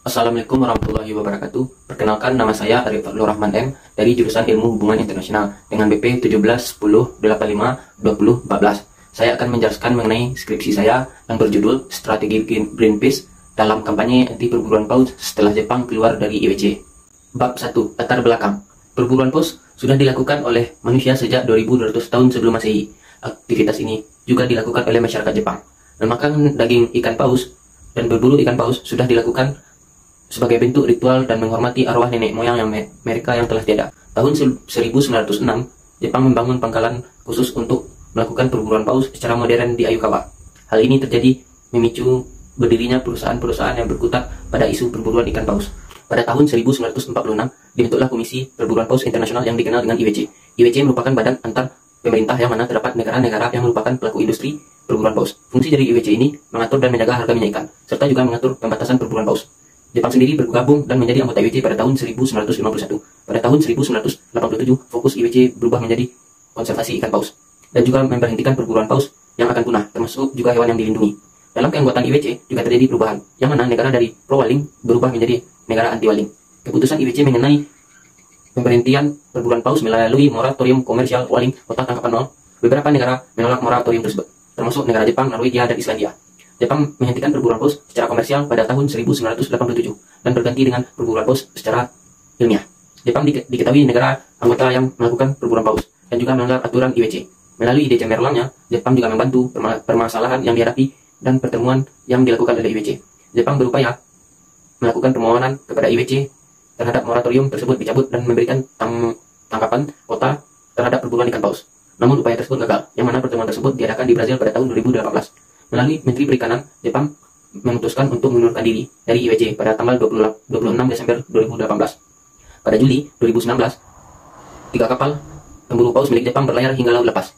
Assalamualaikum warahmatullahi wabarakatuh. Perkenalkan, nama saya Arif Fadlur Rahman M dari jurusan Ilmu Hubungan Internasional dengan BP 1710852014. Saya akan menjelaskan mengenai skripsi saya yang berjudul Strategi Greenpeace dalam kampanye anti perburuan paus setelah Jepang keluar dari IWC. Bab 1. Latar belakang. Perburuan paus sudah dilakukan oleh manusia sejak 2200 tahun sebelum Masehi. Aktivitas ini juga dilakukan oleh masyarakat Jepang. Memakan daging ikan paus dan berburu ikan paus sudah dilakukan sebagai bentuk ritual dan menghormati arwah nenek moyang mereka yang telah tiada. Tahun 1906, Jepang membangun pangkalan khusus untuk melakukan perburuan paus secara modern di Ayukawa. Hal ini terjadi memicu berdirinya perusahaan-perusahaan yang berkutat pada isu perburuan ikan paus. Pada tahun 1946, dibentuklah Komisi Perburuan Paus Internasional yang dikenal dengan IWC. IWC merupakan badan antar pemerintah yang mana terdapat negara-negara yang merupakan pelaku industri perburuan paus. Fungsi dari IWC ini mengatur dan menjaga harga minyak ikan, serta juga mengatur pembatasan perburuan paus. Jepang sendiri bergabung dan menjadi anggota IWC pada tahun 1951. Pada tahun 1987, fokus IWC berubah menjadi konservasi ikan paus dan juga memberhentikan perburuan paus yang akan punah, termasuk juga hewan yang dilindungi. Dalam keanggotaan IWC juga terjadi perubahan, yang mana negara dari pro-waling berubah menjadi negara anti-waling. Keputusan IWC mengenai pemberhentian perburuan paus melalui moratorium komersial waling otak tangkapan nol. Beberapa negara menolak moratorium tersebut, termasuk negara Jepang, Norwegia, dan Islandia. Jepang menghentikan perburuan paus secara komersial pada tahun 1987 dan berganti dengan perburuan paus secara ilmiah. Jepang diketahui negara anggota yang melakukan perburuan paus dan juga melanggar aturan IWC. Melalui ide cemerlangnya, Jepang juga membantu permasalahan yang dihadapi dan pertemuan yang dilakukan oleh IWC. Jepang berupaya melakukan permohonan kepada IWC terhadap moratorium tersebut dicabut dan memberikan tangkapan kota terhadap perburuan ikan paus. Namun upaya tersebut gagal, yang mana pertemuan tersebut diadakan di Brazil pada tahun 2018. Melalui Menteri Perikanan, Jepang memutuskan untuk mengundurkan diri dari IWC pada tanggal 26 Desember 2018. Pada Juli 2019, 3 kapal pemburu paus milik Jepang berlayar hingga laut lepas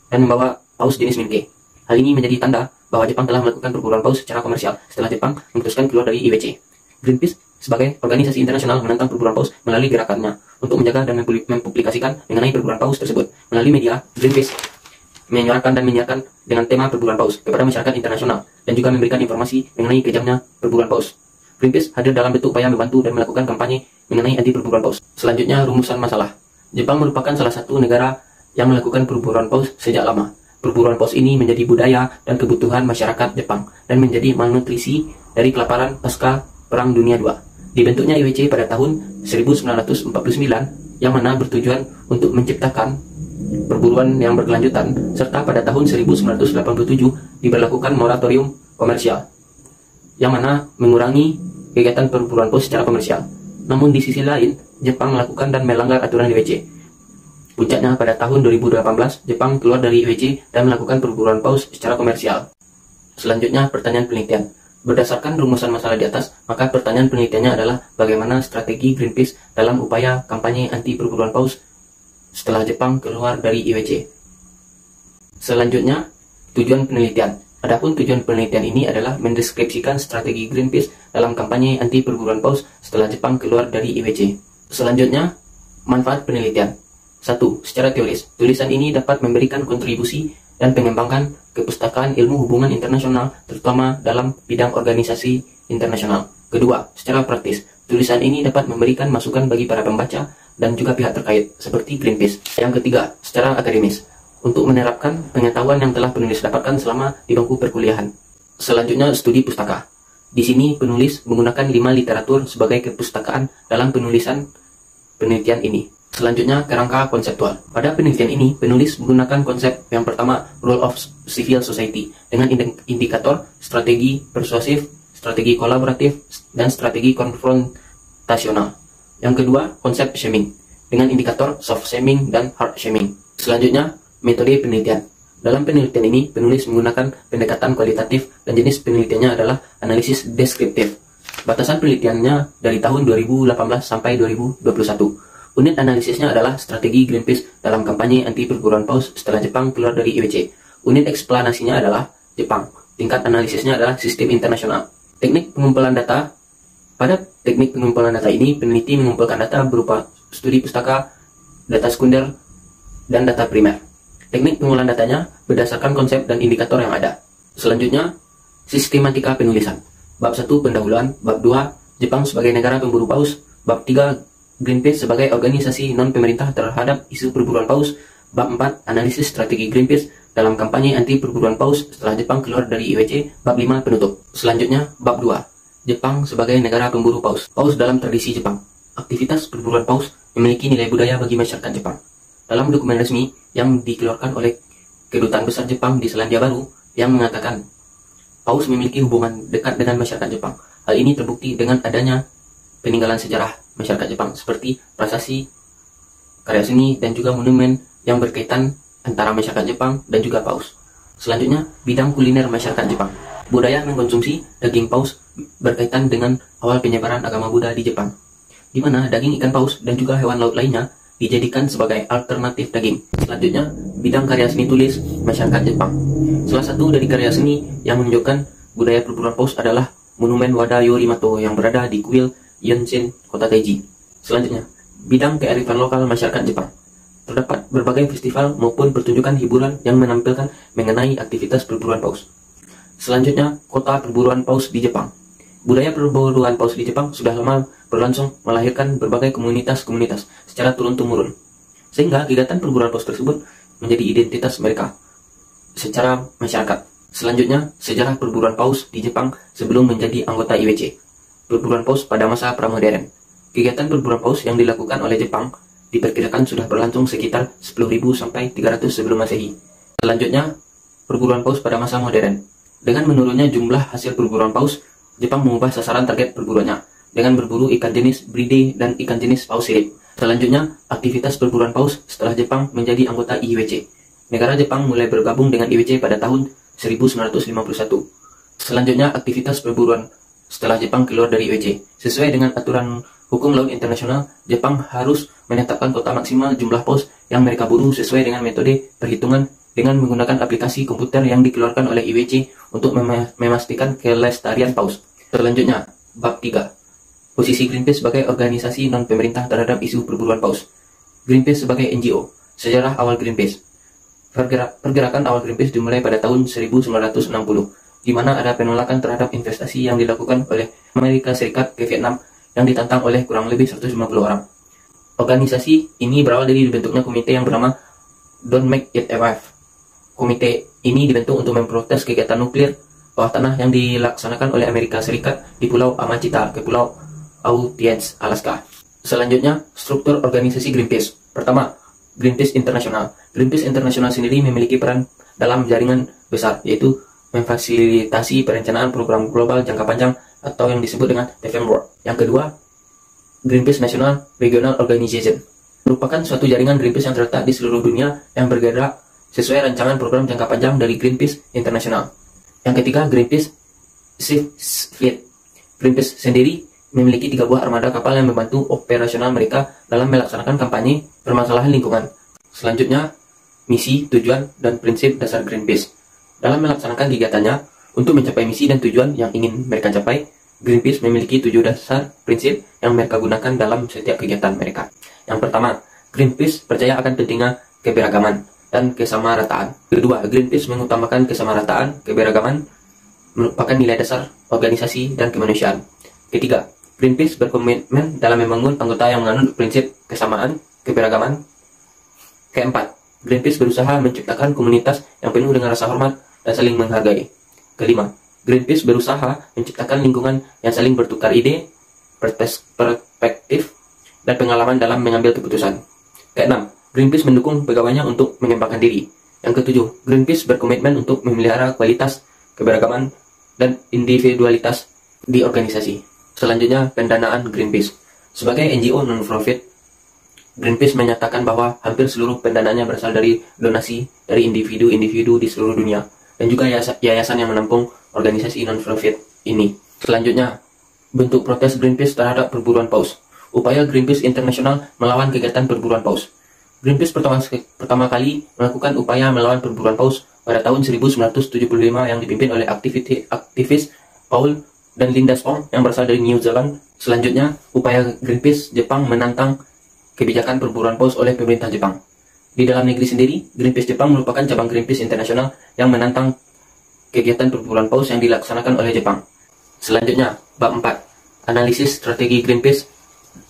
dan membawa paus jenis Minke. Hal ini menjadi tanda bahwa Jepang telah melakukan perburuan paus secara komersial setelah Jepang memutuskan keluar dari IWC. Greenpeace sebagai organisasi internasional menentang perburuan paus melalui gerakannya untuk menjaga dan mempublikasikan mengenai perburuan paus tersebut. Melalui media, Greenpeace menyuarakan dan menyiarkan dengan tema perburuan paus kepada masyarakat internasional dan juga memberikan informasi mengenai kejamnya perburuan paus. Greenpeace hadir dalam bentuk upaya membantu dan melakukan kampanye mengenai anti perburuan paus. Selanjutnya, rumusan masalah. Jepang merupakan salah satu negara yang melakukan perburuan paus sejak lama. Perburuan paus ini menjadi budaya dan kebutuhan masyarakat Jepang dan menjadi malnutrisi dari kelaparan pasca Perang Dunia II. Dibentuknya IWC pada tahun 1949 yang mana bertujuan untuk menciptakan perburuan yang berkelanjutan, serta pada tahun 1987 diberlakukan moratorium komersial yang mana mengurangi kegiatan perburuan paus secara komersial. Namun di sisi lain, Jepang melakukan dan melanggar aturan IWC. Puncaknya pada tahun 2018, Jepang keluar dari IWC dan melakukan perburuan paus secara komersial. Selanjutnya, pertanyaan penelitian. Berdasarkan rumusan masalah di atas, maka pertanyaan penelitiannya adalah bagaimana strategi Greenpeace dalam upaya kampanye anti perburuan paus setelah Jepang keluar dari IWC. Selanjutnya, tujuan penelitian. Adapun tujuan penelitian ini adalah mendeskripsikan strategi Greenpeace dalam kampanye anti perburuan paus setelah Jepang keluar dari IWC. Selanjutnya, manfaat penelitian. 1. Secara teoris, tulisan ini dapat memberikan kontribusi dan pengembangan kepustakaan ilmu hubungan internasional, terutama dalam bidang organisasi internasional. Kedua, secara praktis, tulisan ini dapat memberikan masukan bagi para pembaca dan juga pihak terkait, seperti Greenpeace. Yang ketiga, secara akademis, untuk menerapkan pengetahuan yang telah penulis dapatkan selama di bangku perkuliahan. Selanjutnya, studi pustaka. Di sini, penulis menggunakan 5 literatur sebagai kepustakaan dalam penulisan penelitian ini. Selanjutnya, kerangka konseptual. Pada penelitian ini, penulis menggunakan konsep yang pertama, role of civil society, dengan indikator strategi persuasif, strategi kolaboratif, dan strategi konfrontasional. Yang kedua, konsep shaming, dengan indikator soft shaming dan hard shaming. Selanjutnya, metode penelitian. Dalam penelitian ini, penulis menggunakan pendekatan kualitatif dan jenis penelitiannya adalah analisis deskriptif. Batasan penelitiannya dari tahun 2018 sampai 2021. Unit analisisnya adalah strategi Greenpeace dalam kampanye anti perburuan paus setelah Jepang keluar dari IWC. Unit eksplanasinya adalah Jepang. Tingkat analisisnya adalah sistem internasional. Teknik pengumpulan data. Pada teknik pengumpulan data ini, peneliti mengumpulkan data berupa studi pustaka, data sekunder, dan data primer. Teknik pengumpulan datanya berdasarkan konsep dan indikator yang ada. Selanjutnya, sistematika penulisan. Bab 1 pendahuluan, bab 2 Jepang sebagai negara pemburu paus. Bab 3. Greenpeace sebagai organisasi non-pemerintah terhadap isu perburuan paus. Bab 4. Analisis strategi Greenpeace dalam kampanye anti perburuan paus setelah Jepang keluar dari IWC. Bab 5. Penutup. Selanjutnya, Bab 2. Jepang sebagai negara pemburu paus. Paus dalam tradisi Jepang. Aktivitas perburuan paus memiliki nilai budaya bagi masyarakat Jepang. Dalam dokumen resmi yang dikeluarkan oleh Kedutaan Besar Jepang di Selandia Baru yang mengatakan paus memiliki hubungan dekat dengan masyarakat Jepang. Hal ini terbukti dengan adanya peninggalan sejarah masyarakat Jepang seperti prasasti, karya seni, dan juga monumen yang berkaitan antara masyarakat Jepang dan juga paus. Selanjutnya, bidang kuliner masyarakat Jepang. Budaya mengkonsumsi daging paus berkaitan dengan awal penyebaran agama Buddha di Jepang, di mana daging ikan paus dan juga hewan laut lainnya dijadikan sebagai alternatif daging. Selanjutnya, bidang karya seni tulis masyarakat Jepang. Salah satu dari karya seni yang menunjukkan budaya perburuan paus adalah monumen Wada Yorimato yang berada di kuil Yonshin, kota Taiji. Selanjutnya, bidang kearifan lokal masyarakat Jepang. Terdapat berbagai festival maupun pertunjukan hiburan yang menampilkan mengenai aktivitas perburuan paus. Selanjutnya, kota perburuan paus di Jepang. Budaya perburuan paus di Jepang sudah lama berlangsung melahirkan berbagai komunitas-komunitas secara turun-temurun, sehingga kegiatan perburuan paus tersebut menjadi identitas mereka secara masyarakat. Selanjutnya, sejarah perburuan paus di Jepang sebelum menjadi anggota IWC. Perburuan paus pada masa pramodern. Kegiatan perburuan paus yang dilakukan oleh Jepang diperkirakan sudah berlangsung sekitar 10.000 sampai 300 sebelum Masehi. Selanjutnya, perburuan paus pada masa modern. Dengan menurunnya jumlah hasil perburuan paus, Jepang mengubah sasaran target perburuannya dengan berburu ikan jenis bride dan ikan jenis paus sirip. Selanjutnya, aktivitas perburuan paus setelah Jepang menjadi anggota IWC. Negara Jepang mulai bergabung dengan IWC pada tahun 1951. Selanjutnya, aktivitas perburuan setelah Jepang keluar dari IWC. Sesuai dengan aturan hukum laut internasional, Jepang harus menetapkan kota maksimal jumlah paus yang mereka buru sesuai dengan metode perhitungan dengan menggunakan aplikasi komputer yang dikeluarkan oleh IWC untuk memastikan kelestarian paus. Selanjutnya, bab 3. Posisi Greenpeace sebagai organisasi non-pemerintah terhadap isu perburuan paus. Greenpeace sebagai NGO. Sejarah awal Greenpeace. Pergerakan awal Greenpeace dimulai pada tahun 1960, di mana ada penolakan terhadap investasi yang dilakukan oleh Amerika Serikat ke Vietnam yang ditantang oleh kurang lebih 150 orang. Organisasi ini berawal dari dibentuknya komite yang bernama Don't Make It a Wife. Komite ini dibentuk untuk memprotes kegiatan nuklir bawah tanah yang dilaksanakan oleh Amerika Serikat di Pulau Amachita ke Pulau Audience, Alaska. Selanjutnya, struktur organisasi Greenpeace. Pertama, Greenpeace International. Greenpeace International sendiri memiliki peran dalam jaringan besar, yaitu memfasilitasi perencanaan program global jangka panjang atau yang disebut dengan framework. Yang kedua, Greenpeace National Regional Organization merupakan suatu jaringan Greenpeace yang terletak di seluruh dunia yang bergerak sesuai rancangan program jangka panjang dari Greenpeace International. Yang ketiga, Greenpeace Fleet. Greenpeace sendiri memiliki 3 buah armada kapal yang membantu operasional mereka dalam melaksanakan kampanye permasalahan lingkungan. Selanjutnya, misi, tujuan, dan prinsip dasar Greenpeace. Dalam melaksanakan kegiatannya, untuk mencapai misi dan tujuan yang ingin mereka capai, Greenpeace memiliki 7 dasar prinsip yang mereka gunakan dalam setiap kegiatan mereka. Yang pertama, Greenpeace percaya akan pentingnya keberagaman dan kesamarataan. Kedua, Greenpeace mengutamakan kesamarataan, keberagaman merupakan nilai dasar organisasi dan kemanusiaan. Ketiga, Greenpeace berkomitmen dalam membangun anggota yang menganut prinsip kesamaan, keberagaman. Keempat, Greenpeace berusaha menciptakan komunitas yang penuh dengan rasa hormat dan saling menghargai. Kelima, Greenpeace berusaha menciptakan lingkungan yang saling bertukar ide, perspektif, dan pengalaman dalam mengambil keputusan. Keenam, Greenpeace mendukung pegawainya untuk mengembangkan diri. Yang ketujuh, Greenpeace berkomitmen untuk memelihara kualitas, keberagaman, dan individualitas di organisasi. Selanjutnya, pendanaan Greenpeace. Sebagai NGO non-profit, Greenpeace menyatakan bahwa hampir seluruh pendanaannya berasal dari donasi dari individu-individu di seluruh dunia, dan juga yayasan yang menampung organisasi non-profit ini. Selanjutnya, bentuk protes Greenpeace terhadap perburuan paus. Upaya Greenpeace International melawan kegiatan perburuan paus. Greenpeace pertama kali melakukan upaya melawan perburuan paus pada tahun 1975 yang dipimpin oleh aktivis Paul dan Linda Spong yang berasal dari New Zealand. Selanjutnya, upaya Greenpeace Jepang menantang kebijakan perburuan paus oleh pemerintah Jepang. Di dalam negeri sendiri, Greenpeace Jepang merupakan cabang Greenpeace International yang menantang kegiatan perburuan paus yang dilaksanakan oleh Jepang. Selanjutnya, bab 4. Analisis strategi Greenpeace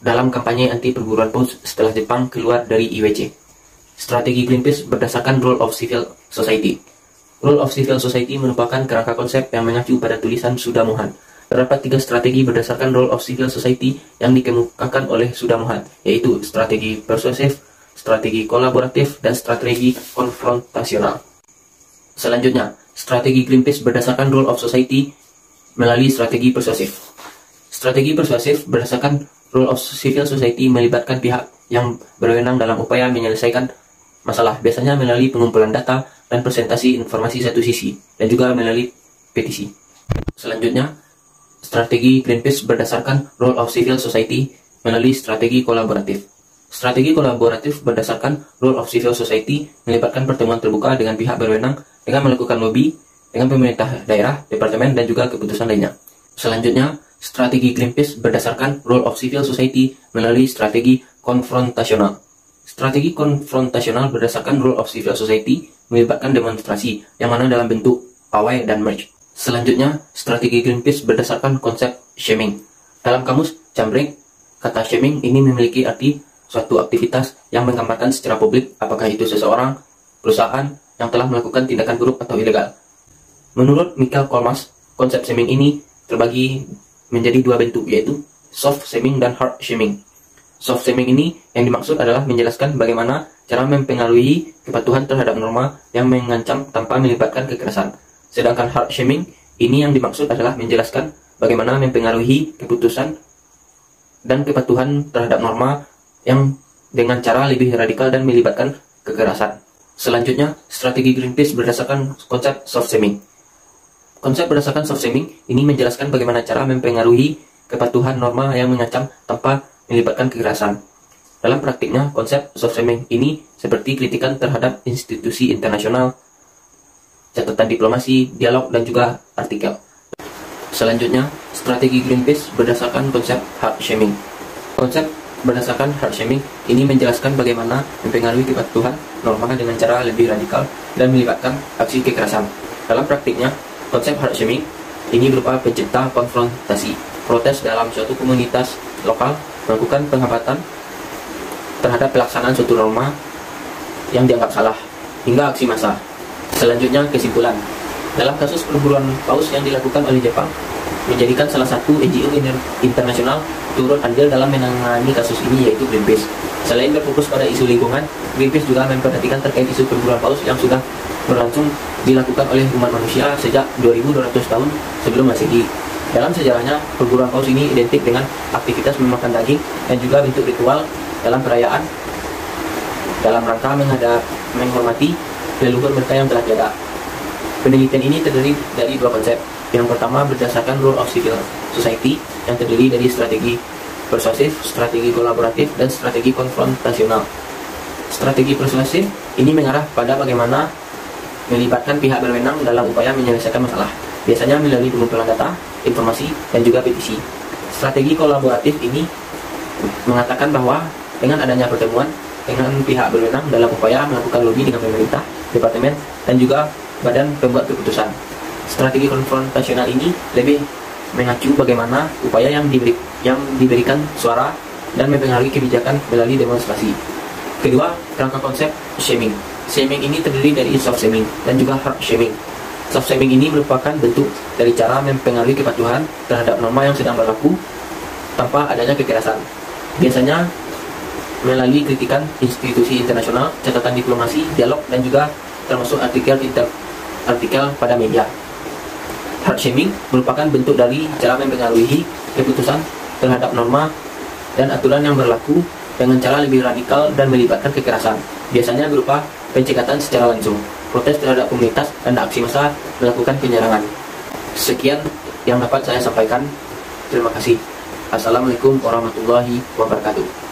dalam kampanye anti perburuan paus setelah Jepang keluar dari IWC. Strategi Greenpeace berdasarkan Role of Civil Society. Role of Civil Society merupakan kerangka konsep yang mengacu pada tulisan Suda Mohan. Terdapat 3 strategi berdasarkan Role of Civil Society yang dikemukakan oleh Suda Mohan, yaitu strategi persuasif, strategi kolaboratif, dan strategi konfrontasional. Selanjutnya, strategi Greenpeace berdasarkan Role of Society melalui strategi persuasif. Strategi persuasif berdasarkan Role of Civil Society melibatkan pihak yang berwenang dalam upaya menyelesaikan masalah, biasanya melalui pengumpulan data dan presentasi informasi satu sisi, dan juga melalui petisi. Selanjutnya, strategi Greenpeace berdasarkan Role of Civil Society melalui strategi kolaboratif. Strategi kolaboratif berdasarkan Role of Civil Society melibatkan pertemuan terbuka dengan pihak berwenang dengan melakukan lobby dengan pemerintah daerah, departemen, dan juga keputusan lainnya. Selanjutnya, strategi Greenpeace berdasarkan Role of Civil Society melalui strategi konfrontasional. Strategi konfrontasional berdasarkan Role of Civil Society melibatkan demonstrasi yang mana dalam bentuk pawai dan march. Selanjutnya, strategi Greenpeace berdasarkan konsep shaming. Dalam kamus Cambridge, kata shaming ini memiliki arti suatu aktivitas yang menggambarkan secara publik apakah itu seseorang, perusahaan yang telah melakukan tindakan buruk atau ilegal. Menurut Michael Kolmas, konsep shaming ini terbagi menjadi 2 bentuk, yaitu soft shaming dan hard shaming. Soft shaming ini yang dimaksud adalah menjelaskan bagaimana cara mempengaruhi kepatuhan terhadap norma yang mengancam tanpa melibatkan kekerasan. Sedangkan hard shaming ini yang dimaksud adalah menjelaskan bagaimana mempengaruhi keputusan dan kepatuhan terhadap norma yang dengan cara lebih radikal dan melibatkan kekerasan. Selanjutnya, strategi Greenpeace berdasarkan konsep soft shaming. Konsep berdasarkan soft shaming ini menjelaskan bagaimana cara mempengaruhi kepatuhan norma yang mengancam tanpa melibatkan kekerasan. Dalam praktiknya, konsep soft shaming ini seperti kritikan terhadap institusi internasional, catatan diplomasi, dialog, dan juga artikel. Selanjutnya, strategi Greenpeace berdasarkan konsep hard shaming. Konsep berdasarkan hard shaming ini menjelaskan bagaimana mempengaruhi kepatuhan norma dengan cara lebih radikal dan melibatkan aksi kekerasan. Dalam praktiknya, konsep hard shaming ini berupa pencipta konfrontasi, protes dalam suatu komunitas lokal, melakukan penghambatan terhadap pelaksanaan suatu norma yang dianggap salah, hingga aksi massa. Selanjutnya, kesimpulan. Dalam kasus perburuan paus yang dilakukan oleh Jepang, menjadikan salah satu NGO internasional turut andil dalam menangani kasus ini, yaitu Greenpeace. Selain berfokus pada isu lingkungan, Greenpeace juga memperhatikan terkait isu perburuan paus yang sudah berlangsung dilakukan oleh umat manusia sejak 2200 tahun sebelum Masehi. Dalam sejarahnya, perburuan paus ini identik dengan aktivitas memakan daging dan juga bentuk ritual dalam perayaan dalam rangka menghormati leluhur mereka yang telah tiada. Penelitian ini terdiri dari 2 konsep. Yang pertama berdasarkan Role of Civil Society yang terdiri dari strategi persuasif, strategi kolaboratif, dan strategi konfrontasional. Strategi persuasif ini mengarah pada bagaimana melibatkan pihak berwenang dalam upaya menyelesaikan masalah, biasanya melalui pengumpulan data, informasi, dan juga petisi. Strategi kolaboratif ini mengatakan bahwa dengan adanya pertemuan dengan pihak berwenang dalam upaya melakukan lobby dengan pemerintah, departemen, dan juga badan pembuat keputusan. Strategi konfrontasional ini lebih mengacu bagaimana upaya yang diberikan suara dan mempengaruhi kebijakan melalui demonstrasi. Kedua, kerangka konsep shaming. Shaming ini terdiri dari soft shaming dan juga hard shaming. Soft shaming ini merupakan bentuk dari cara mempengaruhi kepatuhan terhadap norma yang sedang berlaku tanpa adanya kekerasan. Biasanya melalui kritikan institusi internasional, catatan diplomasi, dialog, dan juga termasuk artikel pada media. Hard shaming merupakan bentuk dari cara mempengaruhi keputusan terhadap norma dan aturan yang berlaku dengan cara lebih radikal dan melibatkan kekerasan, biasanya berupa pencekatan secara langsung, protes terhadap komunitas, dan aksi massa melakukan penyerangan. Sekian yang dapat saya sampaikan. Terima kasih. Assalamualaikum warahmatullahi wabarakatuh.